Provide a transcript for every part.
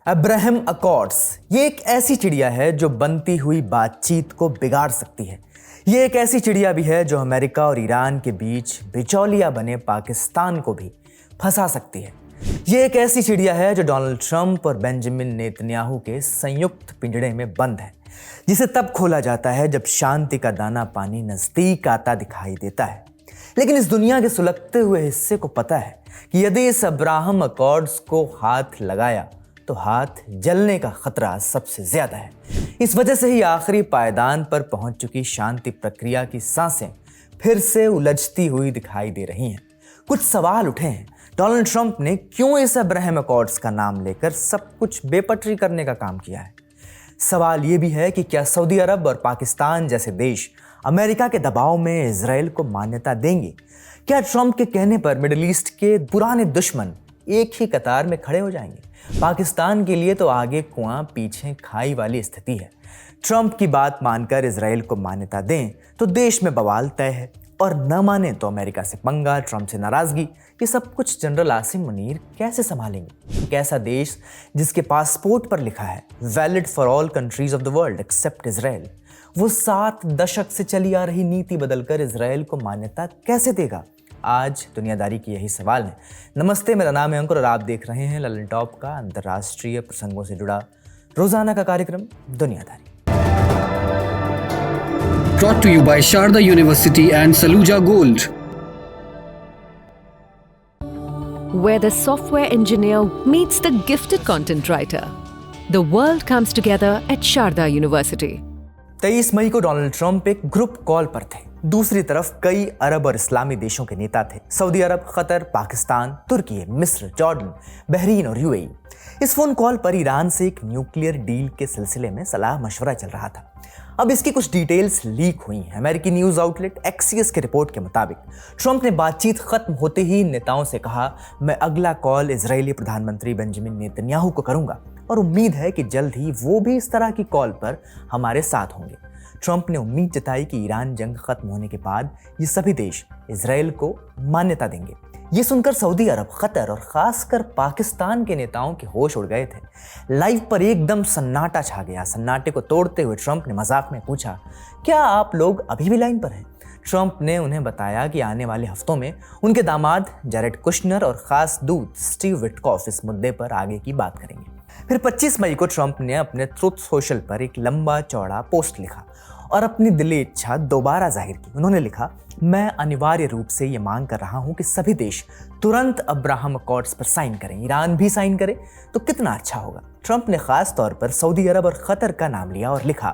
Abraham accords ये एक ऐसी चिड़िया है जो बनती हुई बातचीत को बिगाड़ सकती है। ये एक ऐसी चिड़िया भी है जो अमेरिका और ईरान के बीच बिचौलिया बने पाकिस्तान को भी फंसा सकती है। ये एक ऐसी चिड़िया है जो डोनाल्ड ट्रंप और बेंजामिन नेतन्याहू के संयुक्त पिंजड़े में बंद है, जिसे तब खोला जाता है जब शांति का दाना पानी नजदीक आता दिखाई देता है। लेकिन इस दुनिया के सुलगते हुए हिस्से को पता है कि यदि इस अब्राहम अकॉर्ड्स को हाथ लगाया तो हाथ जलने का खतरा सबसे ज्यादा है। इस वजह से ही आखिरी पायदान पर पहुंच चुकी शांति प्रक्रिया की सांसें फिर से उलझती हुई दिखाई दे रही हैं। कुछ सवाल उठे हैं, डोनाल्ड ट्रंप ने क्यों इस अब्राहम अकॉर्ड्स का नाम लेकर सब कुछ बेपटरी करने का काम किया है। सवाल ये भी है कि क्या सऊदी अरब और पाकिस्तान जैसे देश अमेरिका के दबाव में इजराइल को मान्यता देंगे। क्या ट्रंप के कहने पर मिडिल ईस्ट के पुराने दुश्मन एक ही कतार में खड़े हो जाएंगे। पाकिस्तान के लिए तो आगे कुआं पीछे खाई वाली स्थिति है। ट्रंप की बात मानकर इजराइल को मान्यता दें तो देश में बवाल तय है, और न माने तो अमेरिका से पंगा, ट्रंप से नाराजगी। ये सब कुछ जनरल आसिम मुनीर कैसे संभालेंगे। एक ऐसा देश जिसके पासपोर्ट पर लिखा है valid for all countries of the world accept Israel, वो 7 दशक से चली आ रही नीति बदलकर इजराइल को मान्यता कैसे देगा। आज दुनियादारी की यही सवाल है। नमस्ते, मेरा नाम है अंकुर और आप देख रहे हैं ललन टॉप का अंतर्राष्ट्रीय प्रसंगों से जुड़ा रोजाना का कार्यक्रम दुनियादारी। Brought to you by Sharda University and Saluja Gold. Where the software engineer meets the gifted content writer. The world comes together at Sharda University. 23 मई को डोनाल्ड ट्रंप एक ग्रुप कॉल पर थे। दूसरी तरफ कई अरब और इस्लामी देशों के नेता थे। सऊदी अरब, कतर, पाकिस्तान, तुर्की, मिस्र, जॉर्डन, बहरीन और यूएई। इस फोन कॉल पर ईरान से एक न्यूक्लियर डील के सिलसिले में सलाह मशवरा चल रहा था। अब इसकी कुछ डिटेल्स लीक हुई हैं। अमेरिकी न्यूज आउटलेट एक्सियस की रिपोर्ट के मुताबिक ट्रंप ने बातचीत खत्म होते ही नेताओं से कहा, मैं अगला कॉल इजरायली प्रधानमंत्री बेंजामिन नेतन्याहू को करूंगा और उम्मीद है कि जल्द ही वो भी इस तरह की कॉल पर हमारे साथ होंगे। ट्रंप ने उम्मीद जताई कि ईरान जंग खत्म होने के बाद ये सभी देश इजराइल को मान्यता देंगे। ये सुनकर सऊदी अरब, कतर और खासकर पाकिस्तान के नेताओं के होश उड़ गए थे। लाइव पर एकदम सन्नाटा छा गया। सन्नाटे को तोड़ते हुए ट्रंप ने मजाक में पूछा, क्या आप लोग अभी भी लाइन पर हैं? ट्रंप ने उन्हें बताया कि आने वाले हफ्तों में उनके दामाद जैरेड कुशनर और खास दूत स्टीव विटकॉफ इस मुद्दे पर आगे की बात करेंगे। फिर 25 मई को ट्रंप ने अपने ट्रुथ सोशल पर एक लंबा चौड़ा पोस्ट लिखा और अपनी दिली इच्छा दोबारा जाहिर की। उन्होंने लिखा, मैं अनिवार्य रूप से ये मांग कर रहा हूं कि सभी देश तुरंत अब्राहम अकॉर्ड्स पर साइन करें। ईरान भी साइन करे तो कितना अच्छा होगा। ट्रंप ने खास तौर पर सऊदी अरब और कतर का नाम लिया और लिखा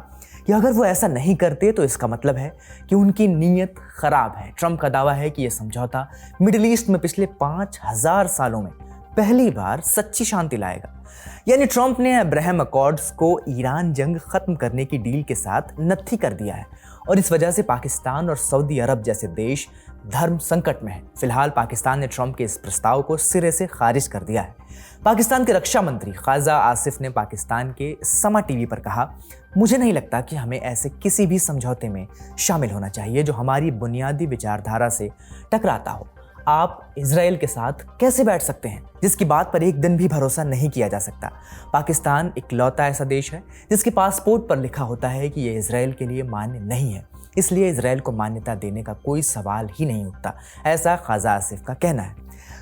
कि अगर वो ऐसा नहीं करते तो इसका मतलब है कि उनकी नीयत खराब है। ट्रंप का दावा है कि यह समझौता मिडिल ईस्ट में पिछले 5000 सालों में पहली बार सच्ची शांति लाएगा। यानी ट्रंप ने अब्राहम अकॉर्ड्स को ईरान जंग खत्म करने की डील के साथ नत्थी कर दिया है, और इस वजह से पाकिस्तान और सऊदी अरब जैसे देश धर्म संकट में है। फिलहाल पाकिस्तान ने ट्रंप के इस प्रस्ताव को सिरे से खारिज कर दिया है। पाकिस्तान के रक्षा मंत्री ख्वाजा आसिफ ने पाकिस्तान के समा टीवी पर कहा, मुझे नहीं लगता कि हमें ऐसे किसी भी समझौते में शामिल होना चाहिए जो हमारी बुनियादी विचारधारा से टकराता हो। आप इजराइल के साथ कैसे बैठ सकते हैं जिसकी बात पर एक दिन भी भरोसा नहीं किया जा सकता। पाकिस्तान इकलौता ऐसा देश है जिसके पासपोर्ट पर लिखा होता है कि यह इजराइल के लिए मान्य नहीं है, इसलिए इजराइल को मान्यता देने का कोई सवाल ही नहीं उठता, ऐसा ख्वाजा आसिफ का कहना है।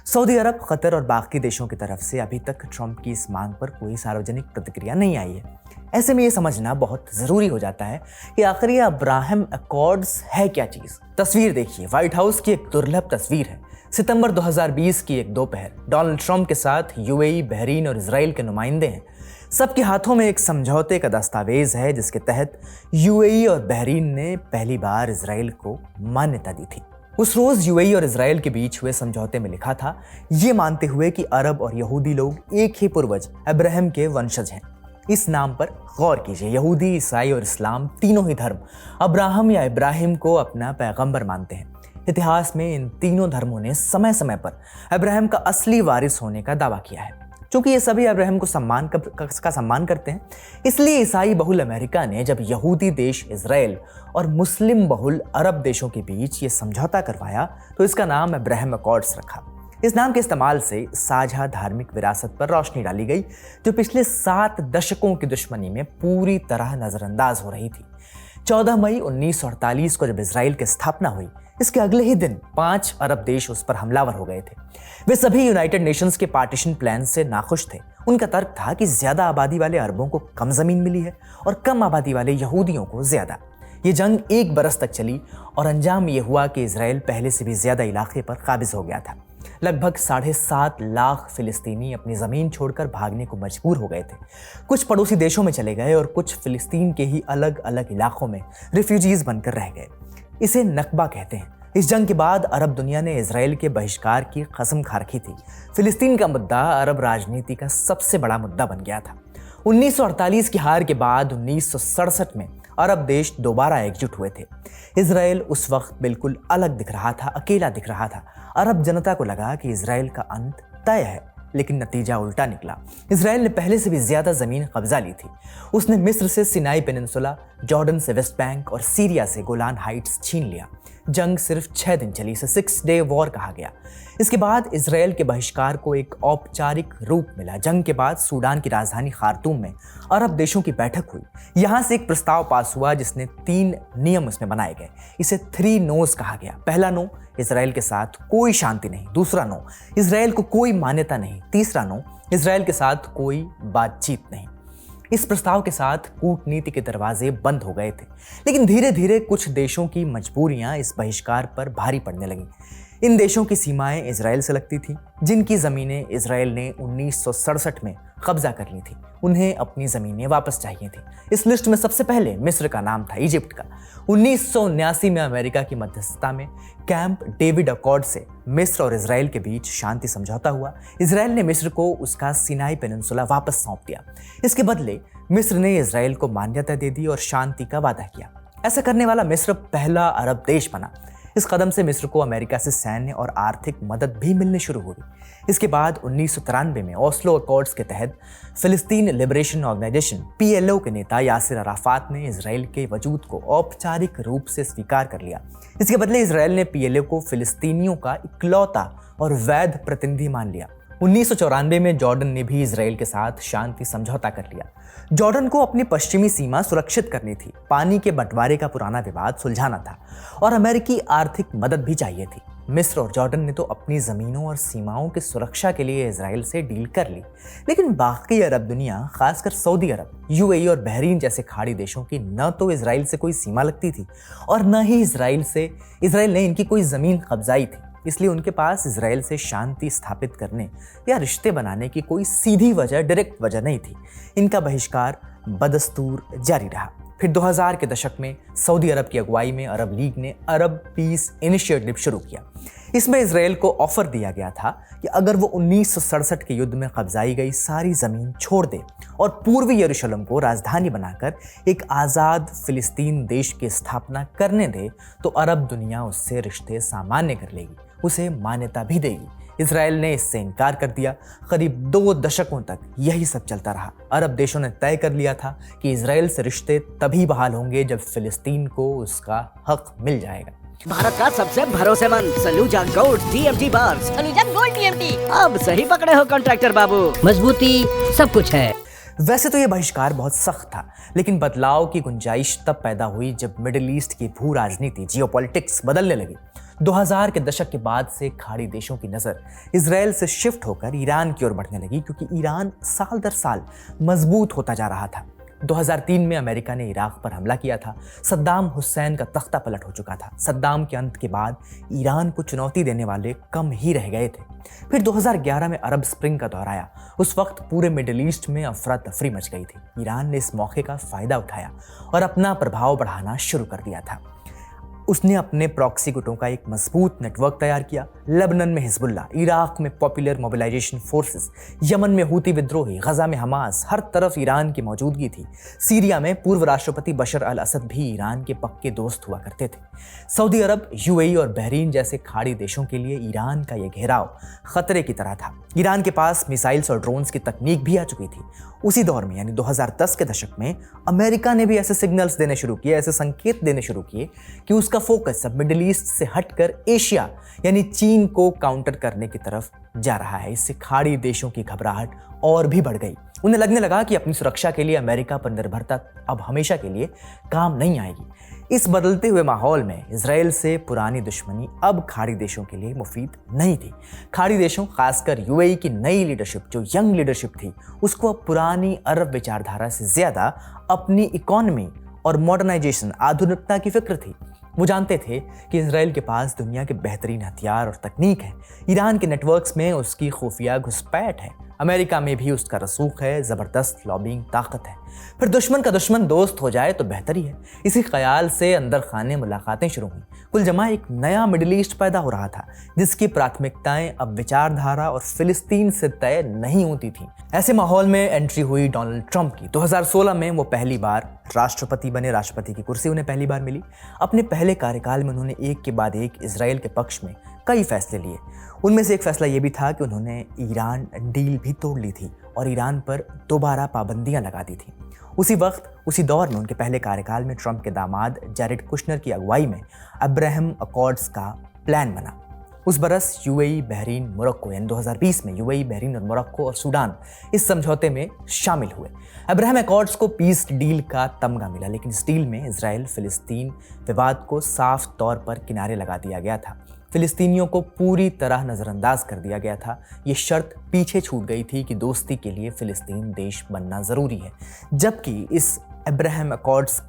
सऊदी अरब, कतर और बाकी देशों की तरफ से अभी तक ट्रंप की इस मांग पर कोई सार्वजनिक प्रतिक्रिया नहीं आई है। ऐसे में ये समझना बहुत जरूरी हो जाता है कि आखिर ये अब्राहम अकॉर्ड्स है क्या चीज। तस्वीर देखिए, व्हाइट हाउस की एक दुर्लभ तस्वीर है। सितंबर 2020 की एक दोपहर, डोनाल्ड ट्रंप के साथ यूएई, बहरीन और इजराइल के नुमाइंदे हैं। सबके हाथों में एक समझौते का दस्तावेज है जिसके तहत यूएई और बहरीन ने पहली बार इजराइल को मान्यता दी थी। उस रोज यूएई और इजराइल के बीच हुए समझौते में लिखा था, ये मानते हुए कि अरब और यहूदी लोग एक ही पूर्वज अब्राहम के वंशज हैं। इस नाम पर गौर कीजिए, यहूदी, ईसाई और इस्लाम तीनों ही धर्म अब्राहम या इब्राहिम को अपना पैगंबर मानते हैं। इतिहास में इन तीनों धर्मों ने समय समय पर अब्राहम का असली वारिस होने का दावा किया है। क्योंकि ये सभी अब्राहम को सम्मान करते हैं, इसलिए ईसाई बहुल अमेरिका ने जब यहूदी देश इजराइल और मुस्लिम बहुल अरब देशों के बीच ये समझौता करवाया तो इसका नाम अब्राहम अकॉर्ड्स रखा। इस नाम के इस्तेमाल से साझा धार्मिक विरासत पर रोशनी डाली गई जो पिछले 7 दशकों की दुश्मनी में पूरी तरह नजरअंदाज हो रही थी। 14 मई 1948 को जब इजराइल की स्थापना हुई, इसके अगले ही दिन 5 अरब देश उस पर हमलावर हो गए थे। वे सभी यूनाइटेड नेशंस के पार्टीशन प्लान से नाखुश थे। उनका तर्क था कि ज्यादा आबादी वाले अरबों को कम जमीन मिली है और कम आबादी वाले यहूदियों को ज्यादा। ये जंग 1 बरस तक चली और अंजाम ये हुआ कि इजराइल पहले से भी ज्यादा इलाके पर काबिज हो गया था। लगभग 7.5 लाख फिलिस्तीनी अपनी ज़मीन छोड़कर भागने को मजबूर हो गए थे। कुछ पड़ोसी देशों में चले गए और कुछ फिलिस्तीन के ही अलग अलग इलाकों में रिफ्यूजीज बनकर रह गए। इसे नकबा कहते हैं। इस जंग के बाद अरब दुनिया ने इजराइल के बहिष्कार की कसम खा रखी थी। फिलिस्तीन का मुद्दा अरब राजनीति का सबसे बड़ा मुद्दा बन गया था। 1948 की हार के बाद 1967 में अरब देश दोबारा एकजुट हुए थे। इजराइल उस वक्त बिल्कुल अलग दिख रहा था, अकेला दिख रहा था। अरब जनता को लगा कि इजराइल का अंत तय है, लेकिन नतीजा उल्टा निकला। इजराइल ने पहले से भी ज्यादा जमीन कब्जा ली थी। उसने मिस्र से सिनाई पेनिनसुला, जॉर्डन से वेस्ट बैंक और सीरिया से गोलान हाइट्स छीन लिया। जंग सिर्फ 6 दिन चली, इसे 6 डे वॉर कहा गया। इसके बाद इजराइल के बहिष्कार को एक औपचारिक रूप मिला। जंग के बाद सूडान की राजधानी खार्तूम में अरब देशों की बैठक हुई। यहाँ से एक प्रस्ताव पास हुआ जिसने 3 नियम उसमें बनाए गए। इसे 3 नोज कहा गया। पहला नो, इजराइल के साथ कोई शांति नहीं। दूसरा नो, इजराइल को कोई मान्यता नहीं। तीसरा नो, इजराइल के साथ कोई बातचीत नहीं। इस प्रस्ताव के साथ कूटनीति के दरवाजे बंद हो गए थे, लेकिन धीरे धीरे कुछ देशों की मजबूरियां इस बहिष्कार पर भारी पड़ने लगीं। इन देशों की सीमाएं इजराइल से लगती थी, जिनकी ज़मीनें इजराइल ने 1967 में कब्जा कर ली थी। उन्हें अपनी ज़मीनें वापस चाहिए थी। इस लिस्ट में सबसे पहले मिस्र का नाम था, इजिप्ट का। 1979 में अमेरिका की मध्यस्थता में कैंप डेविड अकॉर्ड से मिस्र और इजराइल के बीच शांति समझौता हुआ। इजराइल ने मिस्र को उसका सिनाई पेनिनसुला वापस सौंप दिया। इसके बदले मिस्र ने इजराइल को मान्यता दे दी और शांति का वादा किया। ऐसा करने वाला मिस्र पहला अरब देश बना। इस कदम से मिस्र को अमेरिका से सैन्य और आर्थिक मदद भी मिलनी शुरू हुई। इसके बाद 1993 में ओस्लो अकॉर्ड्स के तहत फिलिस्तीन लिबरेशन ऑर्गेनाइजेशन PLO के नेता यासिर अराफात ने इजराइल के वजूद को औपचारिक रूप से स्वीकार कर लिया। इसके बदले इजराइल ने PLO को फिलिस्तीनियों का इकलौता और वैध प्रतिनिधि मान लिया। 1994 में जॉर्डन ने भी इजराइल के साथ शांति समझौता कर लिया। जॉर्डन को अपनी पश्चिमी सीमा सुरक्षित करनी थी, पानी के बंटवारे का पुराना विवाद सुलझाना था और अमेरिकी आर्थिक मदद भी चाहिए थी। मिस्र और जॉर्डन ने तो अपनी ज़मीनों और सीमाओं की सुरक्षा के लिए इजराइल से डील कर ली, लेकिन बाकी अरब दुनिया, खासकर सऊदी अरब, UAE और बहरीन जैसे खाड़ी देशों की न तो इजराइल से कोई सीमा लगती थी और न ही इजराइल ने इनकी कोई ज़मीन कब्जाई थी। इसलिए उनके पास इजराइल से शांति स्थापित करने या रिश्ते बनाने की कोई सीधी वजह, डायरेक्ट वजह नहीं थी। इनका बहिष्कार बदस्तूर जारी रहा। फिर 2000 के दशक में सऊदी अरब की अगुवाई में अरब लीग ने अरब पीस इनिशिएटिव शुरू किया। इसमें इजराइल को ऑफर दिया गया था कि अगर वो 1967 के युद्ध में कब्जाई गई सारी ज़मीन छोड़ दे और पूर्वी यरूशलेम को राजधानी बनाकर एक आज़ाद फिलिस्तीन देश की स्थापना करने दे, तो अरब दुनिया उससे रिश्ते सामान्य कर लेगी, उसे मान्यता भी देगी। इजराइल ने इससे इनकार कर दिया। करीब 2 दशकों तक यही सब चलता रहा। अरब देशों ने तय कर लिया था कि इजराइल से रिश्ते तभी बहाल होंगे जब फिलिस्तीन को उसका हक मिल जाएगा। भारत का सबसे भरोसेमंद Saluja gold TMT bar. Saluja gold TMT। अब सही पकड़े हो कॉन्ट्रैक्टर बाबू, मजबूती सब कुछ है। वैसे तो ये बहिष्कार बहुत सख्त था, लेकिन बदलाव की गुंजाइश तब पैदा हुई जब मिडिल ईस्ट की भू राजनीति, जियोपॉलिटिक्स बदलने लगी। 2000 के दशक के बाद से खाड़ी देशों की नज़र इजराइल से शिफ्ट होकर ईरान की ओर बढ़ने लगी, क्योंकि ईरान साल दर साल मजबूत होता जा रहा था। 2003 में अमेरिका ने इराक पर हमला किया था। सद्दाम हुसैन का तख्ता पलट हो चुका था। सद्दाम के अंत के बाद ईरान को चुनौती देने वाले कम ही रह गए थे। फिर 2011 में अरब स्प्रिंग का दौर आया। उस वक्त पूरे मिडिल ईस्ट में अफरा तफरी मच गई थी। ईरान ने इस मौके का फायदा उठाया और अपना प्रभाव बढ़ाना शुरू कर दिया था। उसने अपने प्रॉक्सी गुटों का एक मजबूत नेटवर्क तैयार किया। लेबनान में हिजबुल्लाह, इराक में पॉपुलर मोबिलाइजेशन फोर्सेस, यमन में हूती विद्रोही, गजा में हमास, हर तरफ ईरान की मौजूदगी थी। सीरिया में पूर्व राष्ट्रपति बशर अल असद भी ईरान के पक्के दोस्त हुआ करते थे। सऊदी अरब, UAE और बहरीन जैसे खाड़ी देशों के लिए ईरान का यह घेराव खतरे की तरह था। ईरान के पास मिसाइल्स और ड्रोन्स की तकनीक भी आ चुकी थी। उसी दौर में यानी 2010 के दशक में अमेरिका ने भी ऐसे सिग्नल्स देने शुरू किए, ऐसे संकेत देने शुरू किए कि उसका उसका फोकस अब मिडिल ईस्ट से हटकर एशिया यानी चीन को काउंटर करने की तरफ जा रहा है। इससे खाड़ी देशों की घबराहट और भी बढ़ गई। उन्हें लगने लगा कि अपनी सुरक्षा के लिए अमेरिका पर निर्भरता अब हमेशा के लिए काम नहीं आएगी। इस बदलते हुए माहौल में इजराइल से पुरानी दुश्मनी अब खाड़ी देशों के लिए मुफीद नहीं थी। खाड़ी देशों, खासकर यूएई की नई लीडरशिप, जो यंग लीडरशिप थी, उसको अब पुरानी अरब विचारधारा से ज्यादा अपनी इकोनॉमी और मॉडर्नाइजेशन, आधुनिकता की फिक्र थी। वो जानते थे कि इजराइल के पास दुनिया के बेहतरीन हथियार और तकनीक है। ईरान के नेटवर्क्स में उसकी खुफिया घुसपैठ है। अमेरिका में भी उसका रसूख है, ज़बरदस्त लॉबिंग ताकत है। फिर दुश्मन का दुश्मन दोस्त हो जाए तो बेहतर ही है। इसी ख्याल से अंदर खाने मुलाकातें शुरू हुई। कुल जमा एक नया मिडिल ईस्ट पैदा हो रहा था, जिसकी प्राथमिकताएं अब विचारधारा और फिलिस्तीन से तय नहीं होती थी। ऐसे माहौल में एंट्री हुई डोनाल्ड ट्रंप की। 2016 में वो पहली बार राष्ट्रपति बने। राष्ट्रपति की कुर्सी उन्हें पहली बार मिली। अपने पहले कार्यकाल में उन्होंने एक के बाद एक इजराइल के पक्ष में कई फैसले लिए। उनमें से एक फैसला ये भी था कि उन्होंने ईरान डील भी तोड़ ली थी और ईरान पर दोबारा पाबंदियां लगा दी थी। उसी दौर में उनके पहले कार्यकाल में ट्रंप के दामाद जैरेड कुशनर की अगुवाई में अब्राहम अकॉर्ड्स का प्लान बना। उस बरस यूएई, बहरीन, मोरक्को, यानी 2020 में यूएई, बहरीन और मोरक्को और सूडान इस समझौते में शामिल हुए। अब्राहम अकॉर्ड्स को पीस डील का तमगा मिला, लेकिन इस डील में इजराइल फिलिस्तीन विवाद को साफ तौर पर किनारे लगा दिया गया था। फिलिस्तीनियों को पूरी तरह नज़रअंदाज कर दिया गया था। ये शर्त पीछे छूट गई थी कि दोस्ती के लिए फिलिस्तीन देश बनना ज़रूरी है, जबकि इस अब्राहम अकॉर्ड्स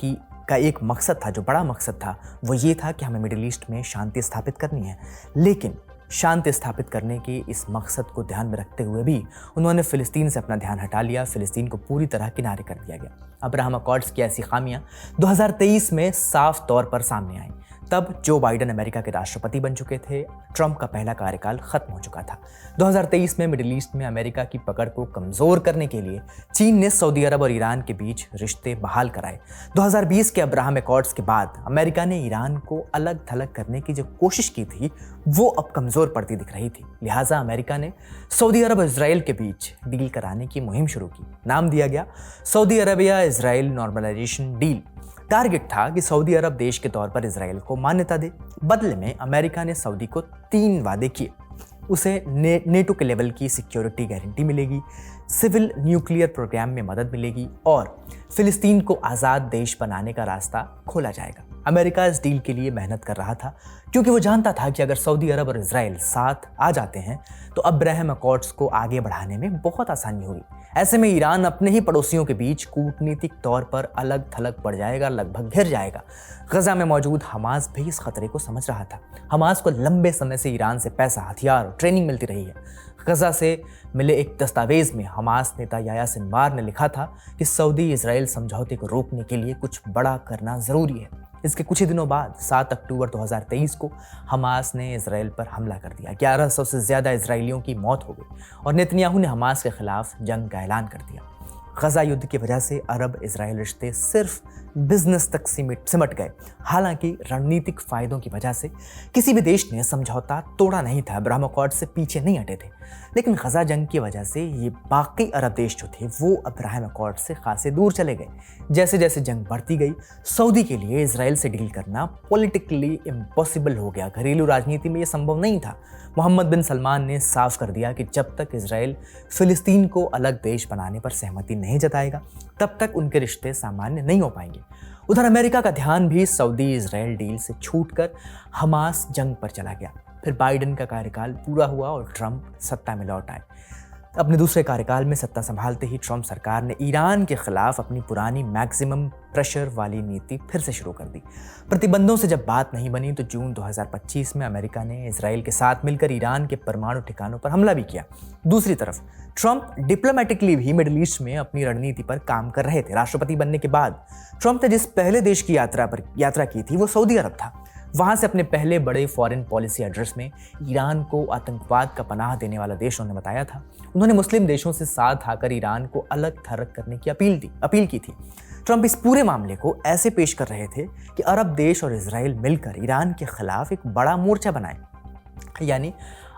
का एक मकसद था, जो बड़ा मकसद था, वो ये था कि हमें मिडिल ईस्ट में शांति स्थापित करनी है। लेकिन शांति स्थापित करने के इस मकसद को ध्यान में रखते हुए भी उन्होंने फिलिस्तीन से अपना ध्यान हटा लिया। फिलिस्तीन को पूरी तरह किनारे कर दिया गया। अब्राहम अकॉर्ड्स की ऐसी खामियां 2023 में साफ तौर पर सामने आई। तब जो बाइडेन अमेरिका के राष्ट्रपति बन चुके थे। ट्रंप का पहला कार्यकाल खत्म हो चुका था। 2023 में मिडिल ईस्ट में अमेरिका की पकड़ को कमजोर करने के लिए चीन ने सऊदी अरब और ईरान के बीच रिश्ते बहाल कराए। 2020 के अब्राहम अकॉर्ड्स के बाद अमेरिका ने ईरान को अलग थलग करने की जो कोशिश की थी, वो अब कमजोर पड़ती दिख रही थी। लिहाजा अमेरिका ने सऊदी अरब और इजराइल के बीच डील कराने की मुहिम शुरू की। नाम दिया गया Saudi Arabia Israel normalisation deal. Target था कि सऊदी अरब देश के तौर पर इजराइल को मान्यता दे। बदले में अमेरिका ने सऊदी को 3 वादे किए। उसे नेटो के लेवल की सिक्योरिटी गारंटी मिलेगी, सिविल न्यूक्लियर प्रोग्राम में मदद मिलेगी और फिलिस्तीन को आज़ाद देश बनाने का रास्ता खोला जाएगा। अमेरिका इस डील के लिए मेहनत कर रहा था, क्योंकि वो जानता था कि अगर सऊदी अरब और इजराइल साथ आ जाते हैं तो अब्राहम अकॉर्ड्स को आगे बढ़ाने में बहुत आसानी होगी। ऐसे में ईरान अपने ही पड़ोसियों के बीच कूटनीतिक तौर पर अलग थलग पड़ जाएगा, लगभग घिर जाएगा। गजा में मौजूद हमास भी इस खतरे को समझ रहा था। हमास को लंबे समय से ईरान से पैसा, हथियार और ट्रेनिंग मिलती रही है। गजा से मिले एक दस्तावेज में हमास नेता याह्या सिनवार ने लिखा था कि सऊदी इजराइल समझौते को रोकने के लिए कुछ बड़ा करना जरूरी है। इसके कुछ ही दिनों बाद 7 अक्टूबर 2023 को हमास ने इजराइल पर हमला कर दिया। 1100 से ज़्यादा इजरायलियों की मौत हो गई और नेतन्याहू ने हमास के खिलाफ जंग का ऐलान कर दिया। गजा युद्ध की वजह से अरब इजराइल रिश्ते सिर्फ बिजनेस तक सिमट गए। हालांकि रणनीतिक फायदों की वजह से किसी भी देश ने समझौता तोड़ा नहीं था, अब्राहम अकॉर्ड से पीछे नहीं हटे थे। लेकिन गजा जंग की वजह से ये बाकी अरब देश जो थे वो अब्राहम अकॉर्ड से खासे दूर चले गए। जैसे जैसे जंग बढ़ती गई, सऊदी के लिए इजराइल से डील करना पॉलिटिकली इम्पॉसिबल हो गया। घरेलू राजनीति में ये संभव नहीं था। मोहम्मद बिन सलमान ने साफ कर दिया कि जब तक इजराइल फिलिस्तीन को अलग देश बनाने पर सहमति नहीं जताएगा, तब तक उनके रिश्ते सामान्य नहीं हो पाएंगे। उधर अमेरिका का ध्यान भी सऊदी इजराइल डील से छूटकर हमास जंग पर चला गया। फिर बाइडेन का कार्यकाल पूरा हुआ और ट्रंप सत्ता में लौट आए। अपने दूसरे कार्यकाल में सत्ता संभालते ही ट्रंप सरकार ने ईरान के खिलाफ अपनी पुरानी मैक्सिमम प्रेशर वाली नीति फिर से शुरू कर दी। प्रतिबंधों से जब बात नहीं बनी तो जून 2025 में अमेरिका ने इजराइल के साथ मिलकर ईरान के परमाणु ठिकानों पर हमला भी किया। दूसरी तरफ ट्रंप डिप्लोमेटिकली भी मिडिल ईस्ट में अपनी रणनीति पर काम कर रहे थे। राष्ट्रपति बनने के बाद ट्रंप ने जिस पहले देश की यात्रा की थी वो सऊदी अरब था। वहां से अपने पहले बड़े फॉरेन पॉलिसी एड्रेस में ईरान को आतंकवाद का पनाह देने वाला देश उन्होंने बताया था। उन्होंने मुस्लिम देशों से साथ आकर ईरान को अलग थलग करने की अपील की थी। ट्रंप इस पूरे मामले को ऐसे पेश कर रहे थे कि अरब देश और इजराइल मिलकर ईरान के खिलाफ एक बड़ा मोर्चा बनाए। यानी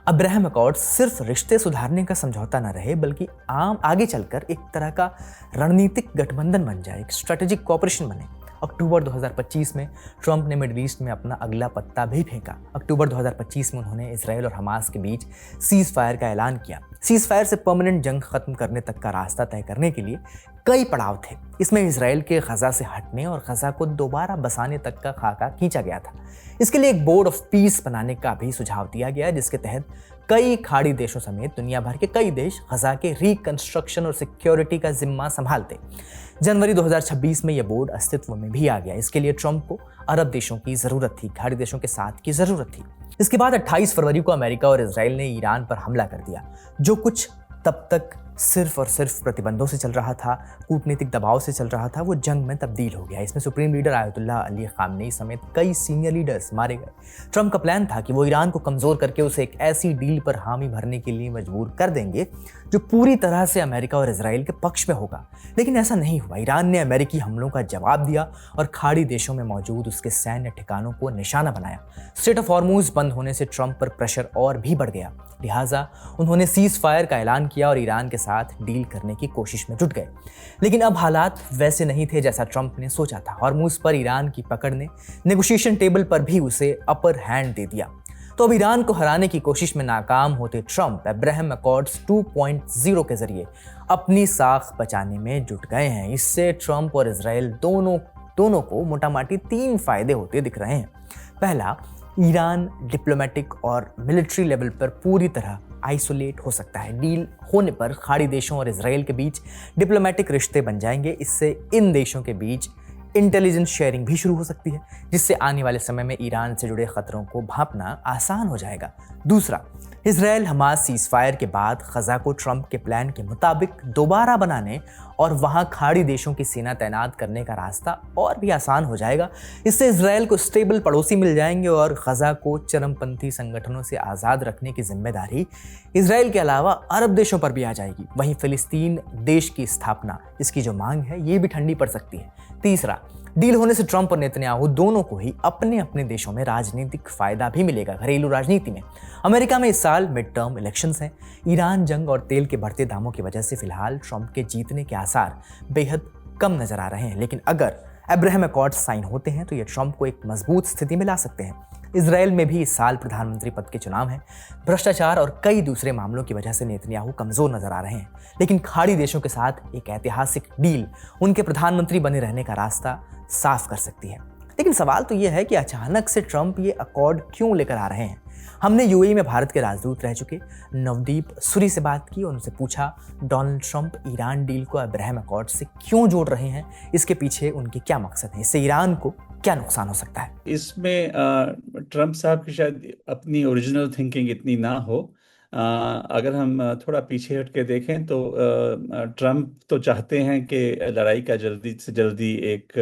अब्राहम अकॉर्ड सिर्फ रिश्ते सुधारने का समझौता न रहे, बल्कि आगे चलकर एक तरह का रणनीतिक गठबंधन बन जाए, एक स्ट्रेटेजिक कोऑपरेशन बने। अक्टूबर 2025 में ट्रंप ने मिडिल ईस्ट में अपना अगला पत्ता भी फेंका। अक्टूबर 2025 में उन्होंने इसराइल और हमास के बीच सीज फायर का ऐलान किया। सीज फायर से परमानेंट जंग खत्म करने तक का रास्ता तय करने के लिए कई पड़ाव थे। इसमें इसराइल के गजा से हटने और गजा को दोबारा बसाने तक का खाका खींचा गया था। इसके लिए एक बोर्ड ऑफ पीस बनाने का भी सुझाव दिया गया, जिसके तहत कई खाड़ी देशों समेत दुनिया भर के कई देश गजा के रिकंस्ट्रक्शन और सिक्योरिटी का जिम्मा संभालते। जनवरी 2026 में यह बोर्ड अस्तित्व में भी आ गया। इसके लिए ट्रंप को अरब देशों की जरूरत थी, खाड़ी देशों के साथ की जरूरत थी। इसके बाद 28 फरवरी को अमेरिका और इसराइल ने ईरान पर हमला कर दिया। जो कुछ तब तक सिर्फ और सिर्फ प्रतिबंधों से चल रहा था, कूटनीतिक दबाव से चल रहा था, वो जंग में तब्दील हो गया। इसमें supreme leader Ayatollah Ali Khamenei समेत कई सीनियर लीडर्स मारे गए। ट्रंप का प्लान था कि वो ईरान को कमजोर करके उसे एक ऐसी डील पर हामी भरने के लिए मजबूर कर देंगे जो पूरी तरह से अमेरिका और इसराइल के पक्ष में होगा। लेकिन ऐसा नहीं हुआ। ईरान ने अमेरिकी हमलों का जवाब दिया और खाड़ी देशों में मौजूद उसके सैन्य ठिकानों को निशाना बनाया। स्ट्रेट ऑफ हॉर्मुज बंद होने से ट्रंप पर प्रेशर और भी बढ़ गया। लिहाजा उन्होंने सीज फायर का ऐलान किया और ईरान के साथ डील करने की कोशिश में जुट गए। लेकिन अब हालात वैसे नहीं थे जैसा ट्रंप ने सोचा था। हॉर्मुज पर ईरान की पकड़ ने नेगोशिएशन टेबल पर भी उसे अपर हैंड दे दिया। तो अब ईरान को हराने की कोशिश में नाकाम होते ट्रंप अब्राहम अकॉर्ड्स 2.0 के जरिए अपनी साख बचाने में जुट गए हैं। इससे ट्रंप और इसराइल दोनों को मोटामाटी 3 फायदे होते दिख रहे हैं। पहला, ईरान डिप्लोमेटिक और मिलिट्री लेवल पर पूरी तरह आइसोलेट हो सकता है। डील होने पर खाड़ी देशों और इसराइल के बीच डिप्लोमेटिक रिश्ते बन जाएंगे। इससे इन देशों के बीच इंटेलिजेंस शेयरिंग भी शुरू हो सकती है, जिससे आने वाले समय में ईरान से जुड़े खतरों को भांपना आसान हो जाएगा। दूसरा, इसराइल हमास सीज फायर के बाद गजा को ट्रंप के प्लान के मुताबिक दोबारा बनाने और वहां खाड़ी देशों की सेना तैनात करने का रास्ता और भी आसान हो जाएगा। इससे इसराइल को स्टेबल पड़ोसी मिल जाएंगे और गजा को चरमपंथी संगठनों से आज़ाद रखने की जिम्मेदारी इसराइल के अलावा अरब देशों पर भी आ जाएगी। वहीं फिलिस्तीन देश की स्थापना, इसकी जो मांग है, ये भी ठंडी पड़ सकती है। तीसरा, डील होने से ट्रंप और नेतन्याहू दोनों को ही अपने अपने देशों में राजनीतिक फायदा भी मिलेगा। घरेलू राजनीति में अमेरिका में इस साल मिड टर्म इलेक्शंस हैं। ईरान जंग और तेल के बढ़ते दामों की वजह से फिलहाल ट्रंप के जीतने के आसार बेहद कम नजर आ रहे हैं। लेकिन अगर अब्राहम अकॉर्ड्स साइन होते हैं तो ये ट्रंप को एक मजबूत स्थिति में ला सकते हैं। इसराइल में भी इस साल प्रधानमंत्री पद के चुनाव हैं। भ्रष्टाचार और कई दूसरे मामलों की वजह से नेतन्याहू कमजोर नजर आ रहे हैं। लेकिन खाड़ी देशों के साथ एक ऐतिहासिक डील उनके प्रधानमंत्री बने रहने का रास्ता साफ कर सकती है। लेकिन सवाल तो यह है कि अचानक से ट्रंप ये अकॉर्ड क्यों लेकर आ रहे हैं। हमने यूएई में भारत के राजदूत रह चुके नवदीप सूरी से बात की और उनसे पूछा डोनाल्ड ट्रंप ईरान डील को अब्राहम अकॉर्ड से क्यों जोड़ रहे हैं, इसके पीछे उनके क्या मकसद हैं, इससे ईरान को क्या नुकसान हो सकता है। इसमें ट्रंप साहब की शायद अपनी ओरिजिनल थिंकिंग इतनी ना हो। अगर हम थोड़ा पीछे हट के देखें तो ट्रंप तो चाहते हैं कि लड़ाई का जल्दी से जल्दी एक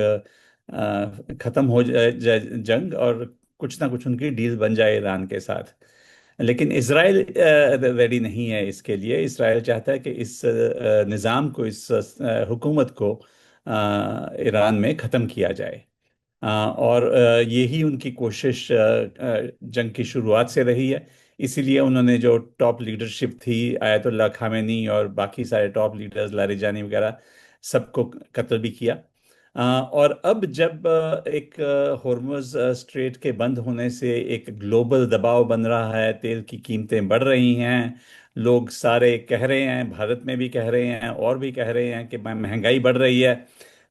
ख़त्म हो जाए जंग और कुछ ना कुछ उनकी डील बन जाए ईरान के साथ। लेकिन इसराइल रेडी नहीं है इसके लिए। इसराइल चाहता है कि इस निज़ाम को, इस हुकूमत को ईरान में ख़त्म किया जाए। और यही उनकी कोशिश जंग की शुरुआत से रही है। इसीलिए उन्होंने जो टॉप लीडरशिप थी, आयतुल्लाह खामेनी और बाकी सारे टॉप लीडर्स, लारिजानी वगैरह, सबको कत्ल भी किया। और अब जब एक हॉर्मुज़ स्ट्रेट के बंद होने से एक ग्लोबल दबाव बन रहा है, तेल की कीमतें बढ़ रही हैं, लोग सारे कह रहे हैं, भारत में भी कह रहे हैं और भी कह रहे हैं कि महंगाई बढ़ रही है,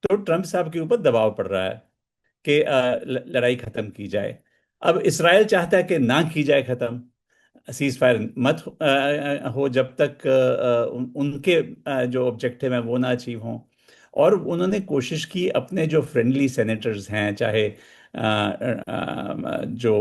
तो ट्रंप साहब के ऊपर दबाव पड़ रहा है कि लड़ाई ख़त्म की जाए। अब इसराइल चाहता है कि ना की जाए ख़त्म, सीज फायर मत हो जब तक उनके जो ऑब्जेक्टिव हैं वो ना अचीव हों। और उन्होंने कोशिश की अपने जो फ्रेंडली सेनेटर्स हैं, चाहे जो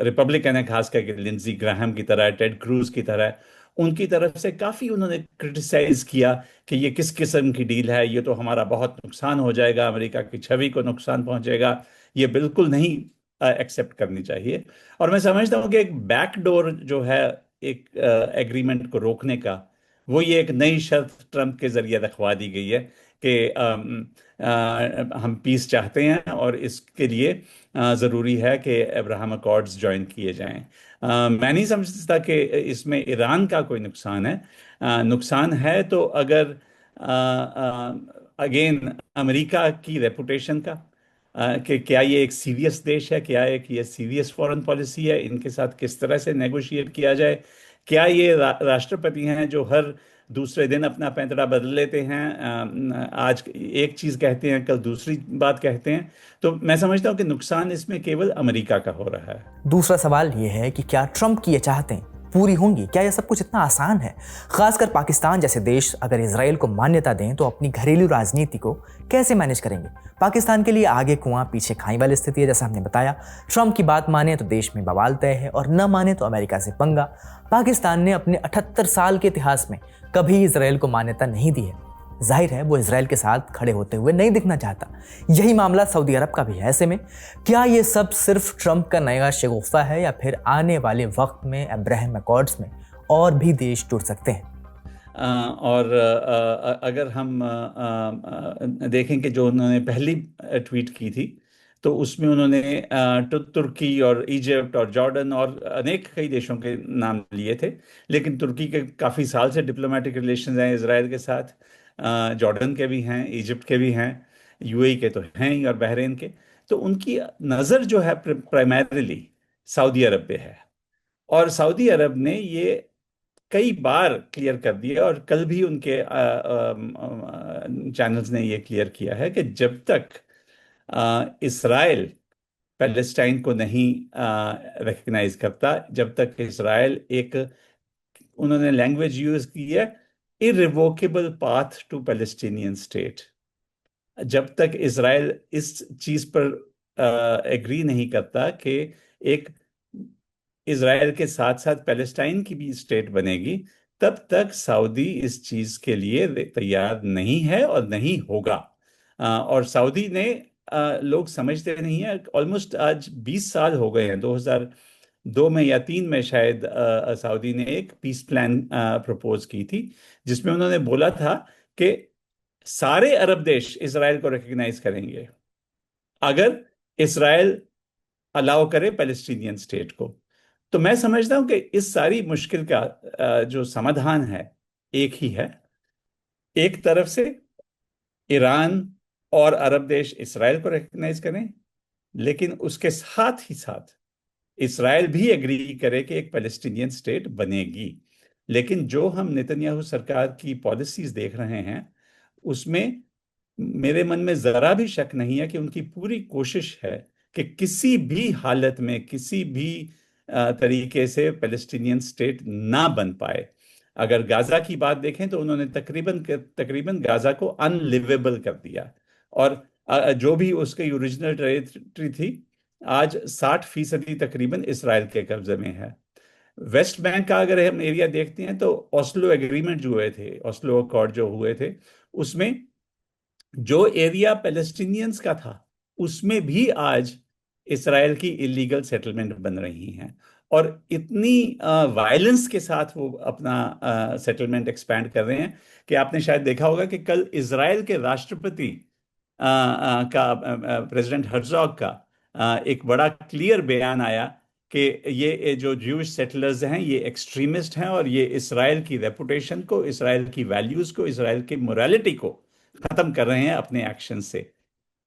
रिपब्लिकन है, खास करके लिंडजी ग्राहम की तरह, टेड क्रूज की तरह, उनकी तरफ से काफ़ी उन्होंने क्रिटिसाइज किया कि ये किस किस्म की डील है, ये तो हमारा बहुत नुकसान हो जाएगा, अमेरिका की छवि को नुकसान पहुंचेगा, ये बिल्कुल नहीं एक्सेप्ट करनी चाहिए। और मैं समझता हूँ कि एक बैकडोर जो है एक एग्रीमेंट को रोकने का, वो ये एक नई शर्त ट्रंप के जरिए रखवा दी गई है कि हम पीस चाहते हैं और इसके लिए ज़रूरी है कि अब्राहम अकॉर्ड्स ज्वाइन किए जाएं। मैं नहीं समझता कि इसमें ईरान का कोई नुकसान है। नुकसान है तो अगर अगेन अमेरिका की रेपुटेशन का, कि क्या ये एक सीरियस देश है, क्या एक ये सीरियस फॉरेन पॉलिसी है, इनके साथ किस तरह से नेगोशिएट किया जाए, क्या ये राष्ट्रपति हैं जो हर दूसरे दिन अपना पैंतरा बदल लेते हैं, आज एक चीज़ कहते हैं कल दूसरी बात कहते हैं। तो मैं समझता हूँ कि नुकसान इसमें केवल अमेरिका का हो रहा है। दूसरा सवाल ये है कि क्या ट्रंप की ये चाहतें पूरी होंगी? क्या यह सब कुछ इतना आसान है? खासकर पाकिस्तान जैसे देश अगर इजराइल को मान्यता दें तो अपनी घरेलू राजनीति को कैसे मैनेज करेंगे? पाकिस्तान के लिए आगे कुआं पीछे खाई वाली स्थिति है, जैसा हमने बताया। ट्रंप की बात माने तो देश में बवाल तय है और न माने तो अमेरिका से पंगा। पाकिस्तान ने अपने 78 साल के इतिहास में कभी इजराइल को मान्यता नहीं दी है। जाहिर है वो इजराइल के साथ खड़े होते हुए नहीं दिखना चाहता। यही मामला सऊदी अरब का भी है। ऐसे में क्या ये सब सिर्फ ट्रंप का नया शगुफ्ता है या फिर आने वाले वक्त में अब्राहम अकॉर्ड्स में और भी देश जुड़ सकते हैं? और अगर हम देखें कि जो उन्होंने पहली ट्वीट की थी तो उसमें उन्होंने तुर्की और इजिप्ट और जॉर्डन और अनेक कई देशों के नाम लिए थे, लेकिन तुर्की के काफ़ी साल से डिप्लोमेटिक रिलेशंस हैं इजराइल के साथ, जॉर्डन के भी हैं, इजिप्ट के भी हैं, यूएई के तो हैं ही, और बहरीन के। तो उनकी नज़र जो है प्राइमरीली सऊदी अरब पे है, और सऊदी अरब ने ये कई बार क्लियर कर दिया, और कल भी उनके चैनल्स ने ये क्लियर किया है कि जब तक इसराइल पैलेस्टाइन को नहीं रिकग्नाइज करता, जब तक इसराइल एक, उन्होंने लैंग्वेज यूज की है, irrevocable path to Palestinian state, जब तक इसराइल इस चीज पर एग्री नहीं करता कि एक इसराइल के साथ साथ पैलेस्टाइन की भी स्टेट बनेगी, तब तक सऊदी इस चीज के लिए तैयार नहीं है और नहीं होगा। और सऊदी ने, लोग समझते नहीं है, ऑलमोस्ट आज 20 साल हो गए हैं, 2002 में या 2003 में शायद सऊदी ने एक पीस प्लान प्रपोज की थी, जिसमें उन्होंने बोला था कि सारे अरब देश इसराइल को रिकग्नाइज करेंगे अगर इसराइल अलाउ करे पैलेस्टीनियन स्टेट को। तो मैं समझता हूं कि इस सारी मुश्किल का जो समाधान है एक ही है। एक तरफ से ईरान और अरब देश इसराइल को रिकग्नाइज करें, लेकिन उसके साथ ही साथ इसराइल भी एग्री करे कि एक पैलेस्टीनियन स्टेट बनेगी। लेकिन जो हम नेतन्याहू सरकार की पॉलिसीज देख रहे हैं उसमें मेरे मन में जरा भी शक नहीं है कि उनकी पूरी कोशिश है कि किसी भी हालत में, किसी भी तरीके से पैलेस्टीनियन स्टेट ना बन पाए। अगर गाजा की बात देखें तो उन्होंने तकरीबन गाजा को अनलिवेबल कर दिया, और जो भी उसकी ओरिजिनल टेरिटरी थी आज 60% तकरीबन इसराइल के कब्जे में है। वेस्ट बैंक का अगर हम एरिया देखते हैं तो ऑस्लो एग्रीमेंट जो हुए थे, ऑस्लो अकॉर्ड जो हुए थे, उसमें जो एरिया पैलेस्टीनियंस का था उसमें भी आज इसराइल की इलीगल सेटलमेंट बन रही हैं, और इतनी वायलेंस के साथ वो अपना सेटलमेंट एक्सपैंड कर रहे हैं कि आपने शायद देखा होगा कि कल इजराइल के राष्ट्रपति का, प्रेसिडेंट हर्जोग का एक बड़ा क्लियर बयान आया कि ये जो ज्यूइश सेटलर्स हैं ये एक्सट्रीमिस्ट हैं, और ये इसराइल की रेपुटेशन को, इसराइल की वैल्यूज को, इसराइल की मोरालिटी को खत्म कर रहे हैं अपने एक्शन से।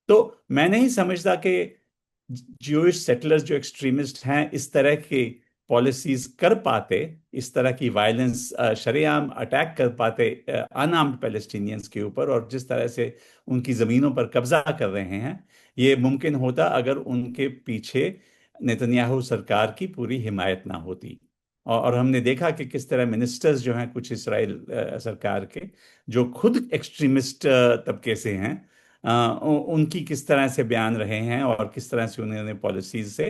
तो मैं नहीं समझता कि ज्यूइश सेटलर्स जो एक्सट्रीमिस्ट हैं इस तरह की पॉलिसीज कर पाते, इस तरह की वायलेंस, शरेआम अटैक कर पाते अनआर्म्ड पैलेस्टीनियंस के ऊपर, और जिस तरह से उनकी ज़मीनों पर कब्जा कर रहे हैं, ये मुमकिन होता अगर उनके पीछे नेतन्याहू सरकार की पूरी हिमायत ना होती। और हमने देखा कि किस तरह मिनिस्टर्स जो हैं कुछ इसराइल सरकार के, जो खुद एक्सट्रीमिस्ट तबके से हैं, उनकी किस तरह से बयान रहे हैं और किस तरह से उन्होंने पॉलिसीज से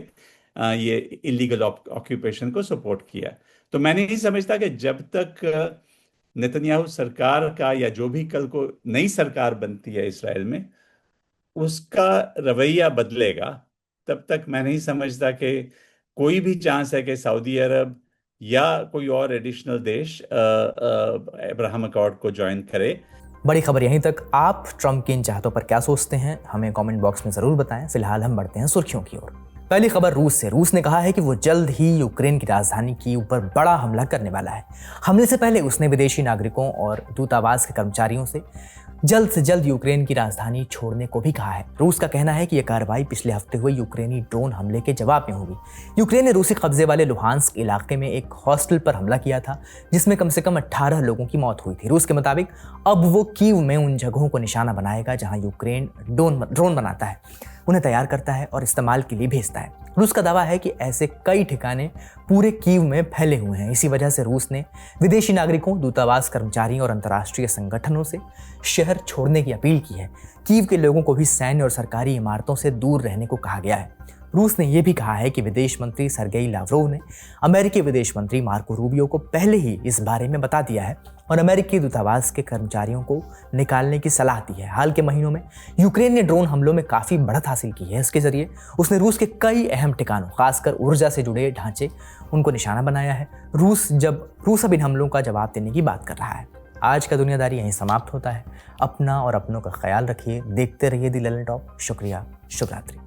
ये इलीगल ऑक्यूपेशन को सपोर्ट किया। तो मैं नहीं समझता कि जब तक नेतन्याहू सरकार का, या जो भी कल को नई सरकार बनती है इसराइल में, उसका रवैया बदलेगा, तब तक मैं नहीं समझता कि कोई भी चांस है कि सऊदी अरब या कोई और एडिशनल देश अब्राहम अकॉर्ड को ज्वाइन करे। बड़ी खबर यहीं तक। आप ट्रंप की इन चाहतों पर क्या सोचते हैं, हमें कमेंट बॉक्स में ज़रूर बताएं। फिलहाल हम बढ़ते हैं सुर्खियों की ओर। पहली खबर रूस से। रूस ने कहा है कि वो जल्द ही यूक्रेन की राजधानी के ऊपर बड़ा हमला करने वाला है। हमले से पहले उसने विदेशी नागरिकों और दूतावास के कर्मचारियों से जल्द से जल्द यूक्रेन की राजधानी छोड़ने को भी कहा है। रूस का कहना है कि यह कार्रवाई पिछले हफ्ते हुए यूक्रेनी ड्रोन हमले के जवाब में होगी। यूक्रेन ने रूसी कब्जे वाले लुहांस्क इलाके में एक हॉस्टल पर हमला किया था जिसमें कम से कम 18 लोगों की मौत हुई थी। रूस के मुताबिक अब वो कीव में उन जगहों को निशाना बनाएगा जहां यूक्रेन ड्रोन बनाता है, उन्हें तैयार करता है और इस्तेमाल के लिए भेजता है। रूस का दावा है कि ऐसे कई ठिकाने पूरे कीव में फैले हुए हैं। इसी वजह से रूस ने विदेशी नागरिकों, दूतावास कर्मचारियों और अंतर्राष्ट्रीय संगठनों से शहर छोड़ने की अपील की है। कीव के लोगों को भी सैन्य और सरकारी इमारतों से दूर रहने को कहा गया है। रूस ने यह भी कहा है कि विदेश मंत्री सर्गेई लावरोव ने अमेरिकी विदेश मंत्री मार्को रूबियो को पहले ही इस बारे में बता दिया है और अमेरिकी दूतावास के कर्मचारियों को निकालने की सलाह दी है। हाल के महीनों में यूक्रेन ने ड्रोन हमलों में काफ़ी बढ़त हासिल की है। इसके जरिए उसने रूस के कई अहम ठिकानों, खासकर ऊर्जा से जुड़े ढांचे, उनको निशाना बनाया है। रूस अब इन हमलों का जवाब देने की बात कर रहा है। आज का दुनियादारी यहीं समाप्त होता है। अपना और अपनों का ख्याल रखिए। देखते रहिए दी ललन टॉप। शुक्रिया। शुभ रात्रि।